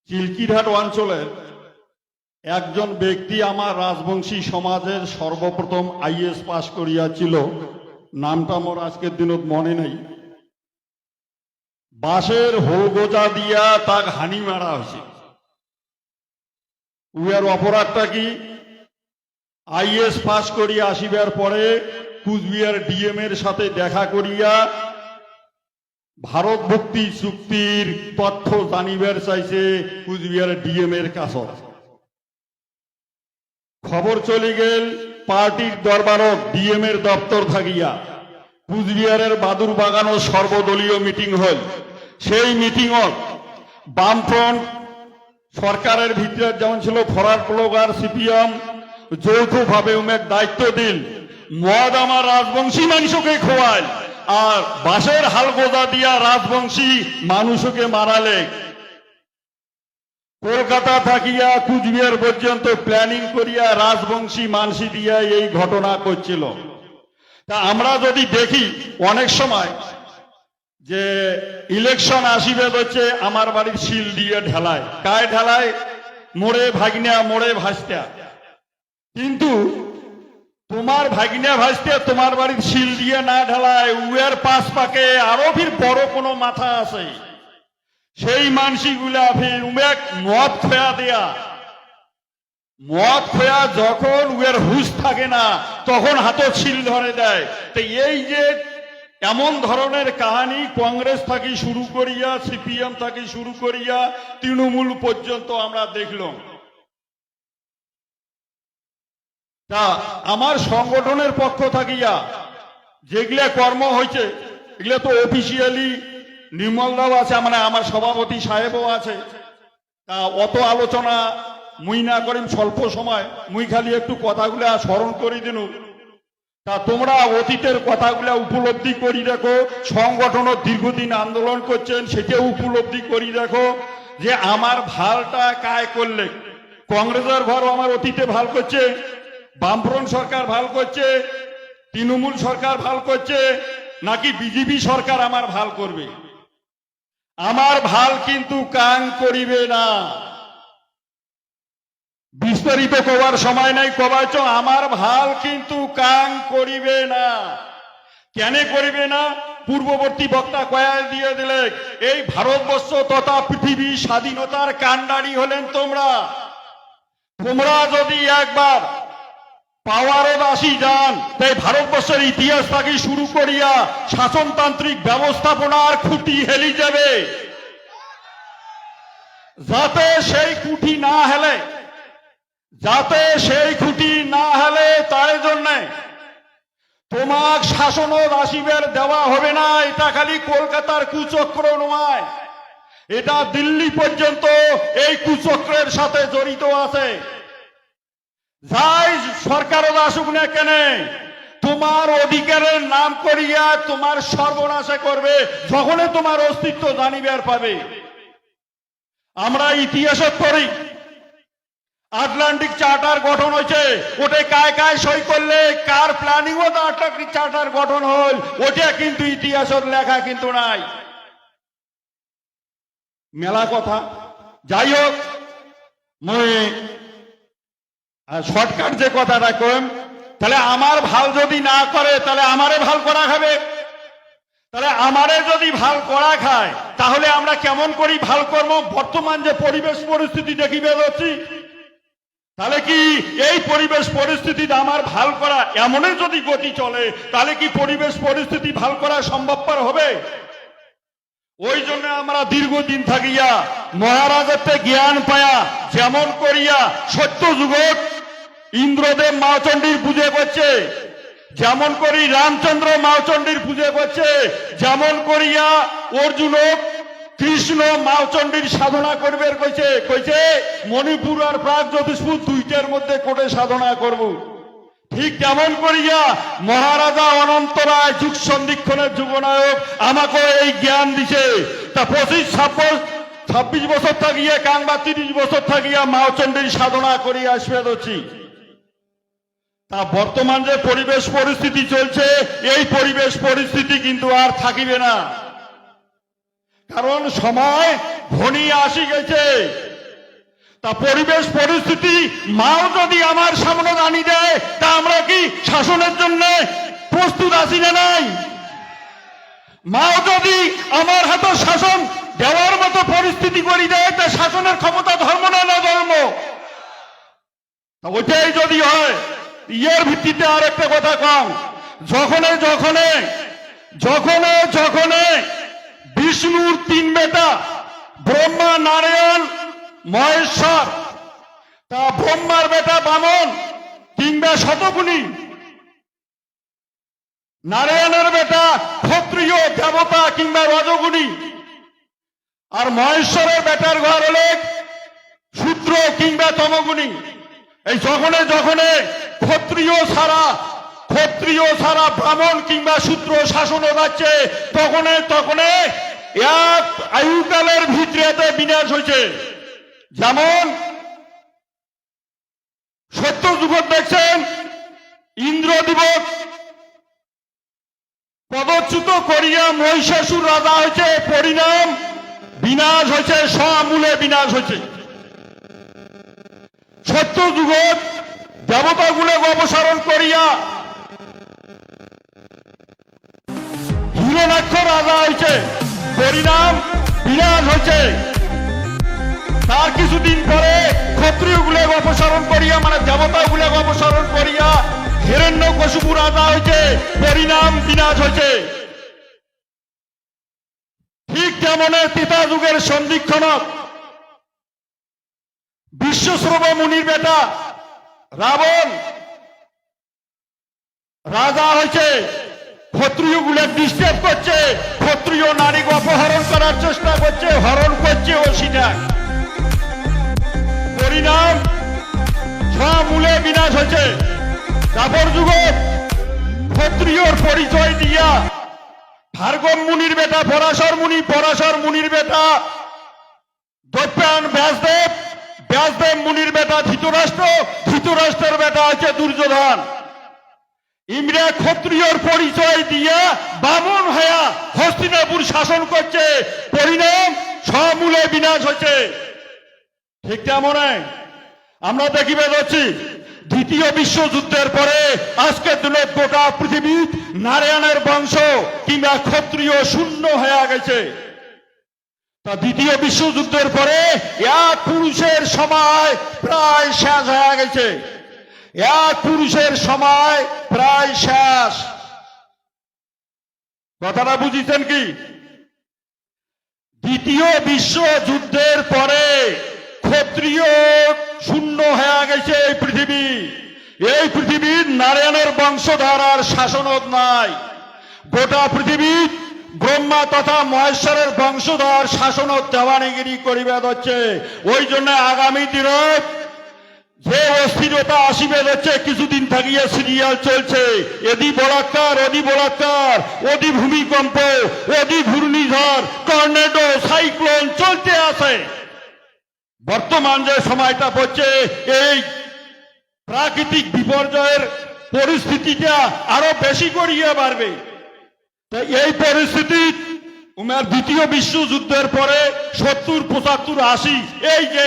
চিল্কিরহাট অঞ্চলের একজন ব্যক্তি আমার রাজবংশী সমাজের সর্বপ্রথম আইএস পাশ করিয়াছিল, নামটা মোর আজকের দিনত মনে নেই। বাঁশের হোগোজা দিয়া তাক হানি মারা হয়েছে। উয়ার অপরাধটা কি? আইএস পাশ করিয়া আসিবার পরে কুচবিহার ডিএম এর সাথে দেখা করিয়া ভারত ভুক্তি চুক্তির তথ্য জানিবার চাইছে কুচবিহার ডিএম এর কাছে। খবর চলে গেল পার্টির দরবারত ডিএম এর দপ্তর থাকিয়া কুচবিহারের বাদুর বাগানও সর্বদলীয় মিটিং হল। সেই মিটিংত বামফ্রন্ট সরকারের ভিতরে যেমন ছিল ফরওয়ার্ড ব্লক আর সিপিএম যৌথভাবে উমেক দায়িত্ব দিল মদ আমার রাজবংশী মানুষকে খোয়াল আর বাঁশের হালগোজা দিয়া রাজবংশী মানুষকে মারালে। কলকাতা থাকিয়া কুচবিহার পর্যন্ত প্ল্যানিং করিয়া রাজবংশী মানসি দিয়া এই ঘটনা করছিল। তা আমরা যদি দেখি অনেক সময় যে ইলেকশন আসিবে হচ্ছে আমার বাড়ির শিল দিয়ে ঢেলায়, কায় ঢেলায়? মোড়ে ভাগনা মোড়ে ভাসতা। কিন্তু তোমার ভাগনা ভাসতে তোমার বাড়ির শিল দিয়ে না ঢেলায়, উয়ের পাশ পাকে আরো ফির বড় কোনো মাথা আছে, সেই মানসিগুলা ফির উমেক মদ খোয়া দেয়া। মদ খোয়া যখন উয়ের হুশ থাকে না তখন হাতত শিল ধরে দেয়। তো এই যে এমন ধরনের কাহিনী কংগ্রেস থেকে শুরু করিয়া সিপিএম থেকে শুরু করিয়া তৃণমূল পর্যন্ত আমরা দেখলাম। তা আমার সংগঠনের পক্ষ থাকিয়া যেগুলা কর্ম হয়েছে এগুলা তো অফিসিয়ালি নির্মলদাও আছে, মানে আমার সভাপতি সাহেবও আছে। তা অত আলোচনা মুই না করিম, স্বল্প সময় মুই খালি একটু কথাগুলা স্মরণ করি দিনু। তা তোমরা অতীতের কথাগুলা উপলব্ধি করি দেখো, সংগঠনও দীর্ঘদিন আন্দোলন করছেন সেটাও উপলব্ধি করি দেখো যে আমার ভালটা কায় করলে। কংগ্রেসের ঘর আমার অতীতে ভাল করছে, বামফ্রন্ট সরকার ভাল করছে, তৃণমূল সরকার ভাল করছে, নাকি বিজেপি সরকার আমার ভাল করবে? আমার ভাল কিন্তু কাং করিবে না। বিস্তারিত কবার সময় নাই, কবাচ আমার ভাল কিন্তু কাং করিবে না। কেন করিবে না? পূর্ববর্তী বক্তা কয়া দিয়ে দিলে এই ভারতবর্ষ তথা পৃথিবী স্বাধীনতার কান্ডারি হলেন তোমরা। তোমরা যদি একবার পাওয়ারত আসি যান, তাই ভারতবর্ষের ইতিহাস থেকে শুরু করিয়া শাসনতান্ত্রিক ব্যবস্থাপনার খুঁটি হেলি যাবে। যাতে সেই খুঁটি না হেলে, যাতে সেই খুঁটি না হেলে তার জন্যে তোমাক শাসনত আসিবার দেওয়া হবে না। এটা খালি কলকাতার কুচক্র নয়, এটা দিল্লি পর্যন্ত এই কুচক্রের সাথে জড়িত আছে। যাই সরকারও আসুক না কেন, তোমার অধিকারের নাম করিয়া তোমার সর্বনাশে করবে যখনই তোমার অস্তিত্ব জানিবার পাবে। আমরা ইতিহাসে পড়ি আটলান্টিক চার্টার গঠন হয়েছে, ওটা কায় কায় সই করলে, কার প্ল্যানিং ও আটলান্টিক চার্টার গঠন হল, ওটা কিন্তু ইতিহাসের লেখা কিন্তু নাই। মেলা কথা। যাই হোক, মই শর্টকাট যে কথাটা কম, তাহলে আমার ভাল যদি না করে তাহলে আমারে ভাল করা খাবে। তাহলে আমারে যদি ভাল করা খায় তাহলে আমরা কেমন করি ভাল করব? বর্তমান যে পরিবেশ পরিস্থিতি দেখিবে যাচ্ছি, তাহলে কি এই পরিবেশ পরিস্থিতিতে আমার ভাল করা এমনই যদি গতি চলে তাহলে কি পরিবেশ পরিস্থিতি ভাল করা সম্ভবপর হবে? ওই জন্য আমরা দীর্ঘদিন থাকিয়া মহারাজত্বে জ্ঞান পায়া যেমন করিয়া সত্য যুগত ইন্দ্রদেব মাওচণ্ডীর পুজো করছে, যেমন করি রামচন্দ্র মাওচণ্ডীর পুজো করছে, যেমন করিয়া অর্জুন কৃষ্ণ মাওচণ্ডীর সাধনা করবে কইছে, কইছে মণিপুর আর প্রাগ জ্যোতিষপুর দুইটার মধ্যে কোটে সাধনা করব। ঠিক তেমন করিয়া মহারাজা অনন্ত রায় যুগ সন্ধিক্ষণের যুগনায়ক আমাকে এই জ্ঞান দিছে। তা 25-26 বছর থাকিয়া কাংবা 30 বছর থাকিয়া মাওচণ্ডীর সাধনা করিয়া আসবে হচ্ছি। তা বর্তমান যে পরিবেশ পরিস্থিতি চলছে এই পরিবেশ পরিস্থিতি কিন্তু আর থাকিবে না, কারণ সময় ঘনিয়ে আসি গেছে। তা পরিবেশ পরিস্থিতি মাও যদি আমার সামনে আনি দেয়, তা আমরা কি শাসনের জন্য প্রস্তুত আছি না নাই? মাও যদি আমার হাতে শাসন দেওয়ার মতো পরিস্থিতি করে দেয়, তা শাসনের ক্ষমতা ধর্ম না না ধর্ম? ওইটাই যদি হয়, এর ভিত্তিতে আর একটা কথা কম, যখনে যখনে যখনে যখনে বিষ্ণুর তিন বেটা ব্রহ্মা, নারায়ণ, মহেশ্বর, তা ব্রহ্মার বেটা বামন কিংবা শতগুণী, নারায়ণের বেটা ক্ষত্রিয় দেবতা কিংবা রজগুণী, আর মহেশ্বরের বেটার ঘর হলে শূদ্র কিংবা তমগুণী। এই যখনে যখনে ক্ষত্রিয় ছাড়া ব্রাহ্মণ কিংবা শূদ্র শাসন যাচ্ছে, তখনে তখনে এক আয়ুকালের ভিতরে বিনাশ হয়েছে। যেমন সত্য যুগ দেখছেন, ইন্দ্রদিবস পদচ্যুত করিয়া মহিষাসুর রাজা হয়েছে, পরিণাম বিনাশ হয়েছে, সমূলে বিনাশ হয়েছে। সত্য যুগ দেবতাগুলো অপসারণ করিয়া হিরণাক্ষ রাজা হয়েছে, পরিণাম বিনাশ হয়েছে। তার কিছুদিন পরে ক্ষত্রিয় গুলো অপসারণ করিয়া, মানে দেবতা গুলো অপসারণ করিয়া হিরণ্যকশিপু রাজা হয়েছে, পরিণাম বিনাশ হয়েছে। ঠিক তেমন ত্রেতা যুগের সন্ধিক্ষণক বিশ্বশ্রব মুনির বেটা রাবণ রাজা হয়েছে, ক্ষত্রিয় গুলো ডিস্টার্ব করছে, ক্ষত্রিয় নারীকে অপহরণ করার চেষ্টা করছে, হরণ করছে ও সেটা পরিণাম সমূলে বিনাশ হয়েছে। তারপর যুগ ক্ষত্রিয়র পরিচয় দিয়া ভার্গব মুনির বেটা পরাশর মুনির বেটা দৈপ্যায়ন ব্যাসদেব মুনির বেটা ধৃতরাষ্ট্রের বেটা আছে দুর্যোধন। ইমরা ক্ষত্রিয়র পরিচয় দিয়া বামন হইয়া হস্তিনাপুর শাসন করছে, পরিণাম সমূলে বিনাশ হয়েছে। ঠিক তেমন আমরা দেখিবে যাচ্ছি, দ্বিতীয় বিশ্বযুদ্ধের পরে আজকের দিনে গোটা পৃথিবী নারায়ণের বংশ কিংবা ক্ষত্রিয় শূন্য হয়ে গেছে। তা দ্বিতীয় বিশ্বযুদ্ধের পরে এক পুরুষের সময় প্রায় শেষ হয়ে গেছে, এক পুরুষের সময় প্রায় শেষ। কথাটা বুঝিছেন কি? দ্বিতীয় বিশ্বযুদ্ধের পরে ক্ষত্রিয় শূন্য হয়ে গেছে এই পৃথিবী। এই পৃথিবীর নারায়ণের বংশধর আর শাসনত নাই। গোটা পৃথিবী ব্রহ্মা তথা মহেশ্বরের বংশধর শাসনত দেওয়ানিগিরি করিবে হচ্ছে। ওই জন্য আগামী দিনে যে অস্থিরতা আসিবে হচ্ছে, কিছুদিন থাকিয়া সিরিয়াল চলছে, এদি বলাৎকার ওদি ভূমিকম্প, ওদি ঘূর্ণিঝড়, টর্নেডো, সাইক্লোন চলতে আছে। বর্তমান যে সময়টা পড়ছে, এই প্রাকৃতিক বিপর্যয়ের পরিস্থিতিটা আরো বেশি করিয়া বাড়বে। তাই এই পরিস্থিতি দ্বিতীয় বিশ্বযুদ্ধের পরে 70, 75, 80 এই যে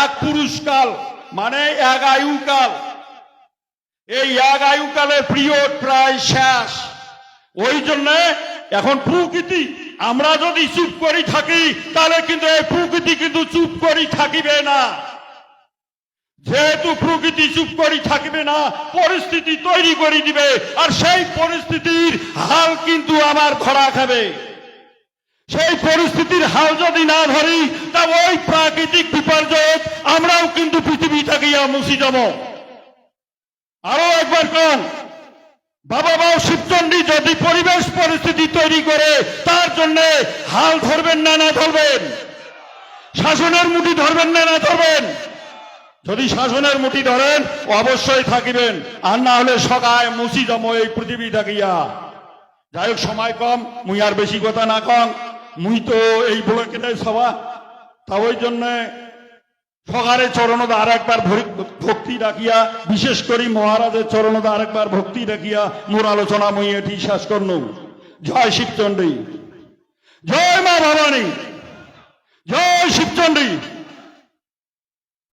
এক পুরুষকাল, মানে এক আয়ুকাল, এই এক আয়ুকালের পিরিয়ড প্রায় শেষ। ওই জন্য এখন প্রকৃতি, আমরা যদি চুপ করি থাকি, তাহলে কিন্তু এই প্রকৃতি কিন্তু চুপ করি থাকিবে না। যেহেতু প্রকৃতি চুপ করি থাকিবে না, পরিস্থিতি তৈরি করে দিবে, আর সেই পরিস্থিতির হাল কিন্তু আমার ধরা খাবে। সেই পরিস্থিতির হাল যদি না ধরি, তা ওই প্রাকৃতিক বিপর্যয় আমরাও কিন্তু পৃথিবী থাকিয়া মুছি যাব। আরো একবার কন, বাবা শিবচন্ডী যদি পরিবেশ পরিস্থিতি তৈরি করে, তার জন্য হাল ধরবেন না ধরবেন? শাসনের মুঠি ধরবেন না ধরবেন? যদি শাসনের মুঠি ধরেন অবশ্যই থাকিবেন, আর না হলে সকায় মুছি জম এই পৃথিবী থাকিয়া। যাই হোক, সময় কম, মুই আর বেশি কথা না কম, মুই তো এই ব্লকেটাই সভা। তা ওই জন্য সকালে চরণদ আর একবার ভক্তি রাখিয়া, বিশেষ করে মহারাজের চরণদ আর একবার ভক্তি রাখিয়া মোর আলোচনা মুই এটি শেষ করনু। জয় শিবচন্ডী, জয় মা ভবানী, জয় শিবচন্ডী।